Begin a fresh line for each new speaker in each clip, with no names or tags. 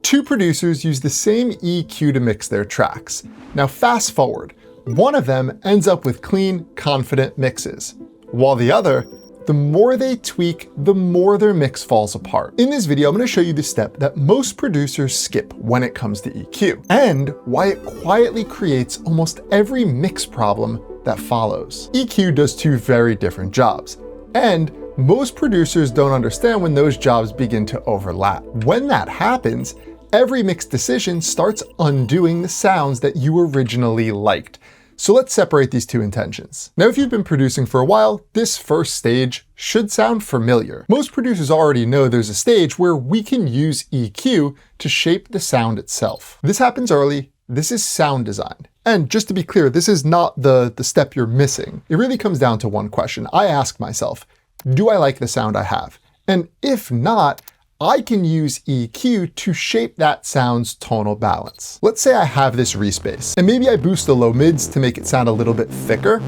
Two producers use the same EQ to mix their tracks. Now fast forward, one of them ends up with clean, confident mixes, while the other, the more they tweak, the more their mix falls apart. In this video, I'm going to show you the step that most producers skip when it comes to EQ, and why it quietly creates almost every mix problem that follows. EQ does two very different jobs, and most producers don't understand when those jobs begin to overlap. When that happens, every mix decision starts undoing the sounds that you originally liked. So let's separate these two intentions. Now, if you've been producing for a while, this first stage should sound familiar. Most producers already know there's a stage where we can use EQ to shape the sound itself. This happens early. This is sound design. And just to be clear, this is not the step you're missing. It really comes down to one question. I ask myself, do I like the sound I have? And if not, I can use EQ to shape that sound's tonal balance. Let's say I have this respace, and maybe I boost the low mids to make it sound a little bit thicker.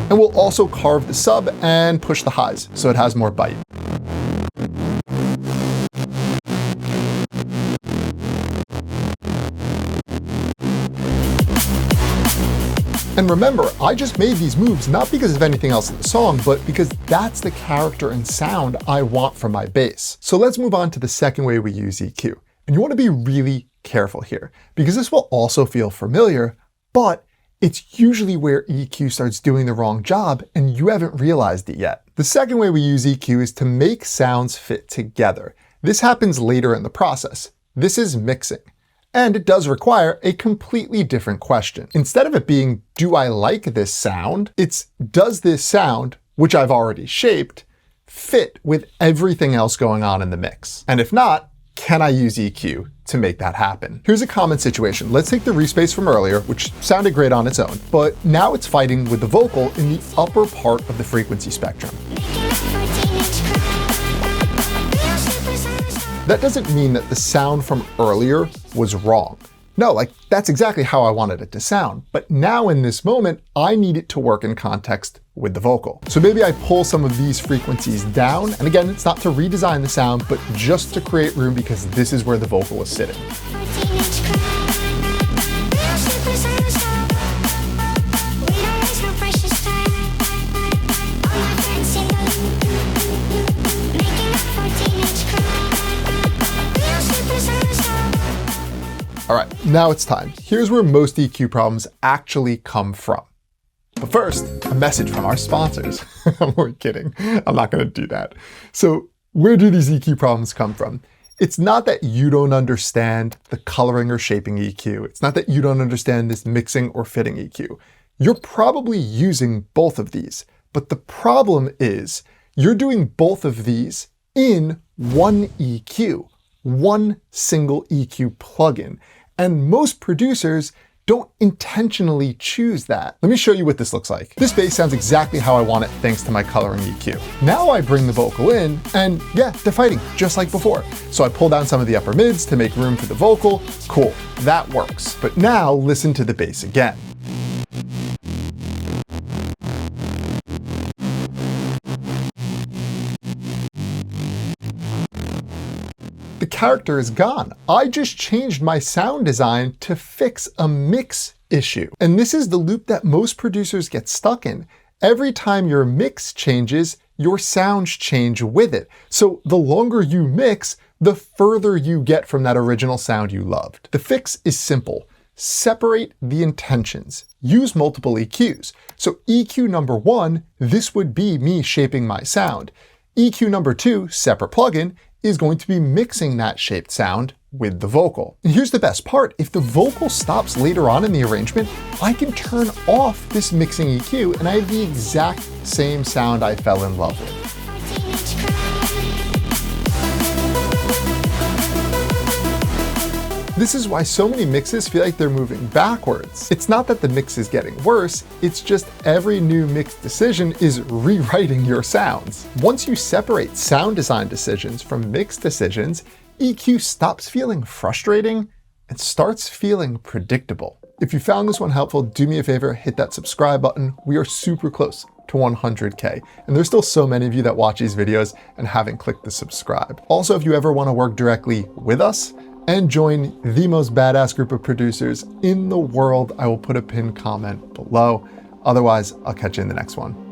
And we'll also carve the sub and push the highs, so it has more bite. And remember, I just made these moves not because of anything else in the song, but because that's the character and sound I want from my bass. So let's move on to the second way we use EQ. And you want to be really careful here, because this will also feel familiar, but it's usually where EQ starts doing the wrong job and you haven't realized it yet. The second way we use EQ is to make sounds fit together. This happens later in the process. This is mixing. And it does require a completely different question. Instead of it being, do I like this sound? It's, does this sound, which I've already shaped, fit with everything else going on in the mix? And if not, can I use EQ to make that happen? Here's a common situation. Let's take the respace from earlier, which sounded great on its own, but now it's fighting with the vocal in the upper part of the frequency spectrum. That doesn't mean that the sound from earlier was wrong. No, that's exactly how I wanted it to sound. But now in this moment, I need it to work in context with the vocal. So maybe I pull some of these frequencies down. And again, it's not to redesign the sound, but just to create room because this is where the vocal is sitting. All right, now it's time. Here's where most EQ problems actually come from. But first, a message from our sponsors. We're kidding. I'm not going to do that. So where do these EQ problems come from? It's not that you don't understand the coloring or shaping EQ. It's not that you don't understand this mixing or fitting EQ. You're probably using both of these. But the problem is you're doing both of these in one EQ, one single EQ plugin. And most producers don't intentionally choose that. Let me show you what this looks like. This bass sounds exactly how I want it thanks to my coloring EQ. Now I bring the vocal in and yeah, they're fighting just like before. So I pull down some of the upper mids to make room for the vocal. Cool, that works. But now listen to the bass again. The character is gone. I just changed my sound design to fix a mix issue. And this is the loop that most producers get stuck in. Every time your mix changes, your sounds change with it. So the longer you mix, the further you get from that original sound you loved. The fix is simple. Separate the intentions. Use multiple EQs. So EQ number 1, this would be me shaping my sound. EQ number 2, separate plugin, is going to be mixing that shaped sound with the vocal. And here's the best part. If the vocal stops later on in the arrangement, I can turn off this mixing EQ and I have the exact same sound I fell in love with. This is why so many mixes feel like they're moving backwards. It's not that the mix is getting worse, it's just every new mix decision is rewriting your sounds. Once you separate sound design decisions from mix decisions, EQ stops feeling frustrating and starts feeling predictable. If you found this one helpful, do me a favor, hit that subscribe button. We are super close to 100K. And there's still so many of you that watch these videos and haven't clicked the subscribe. Also, if you ever want to work directly with us and join the most badass group of producers in the world, I will put a pinned comment below. Otherwise, I'll catch you in the next one.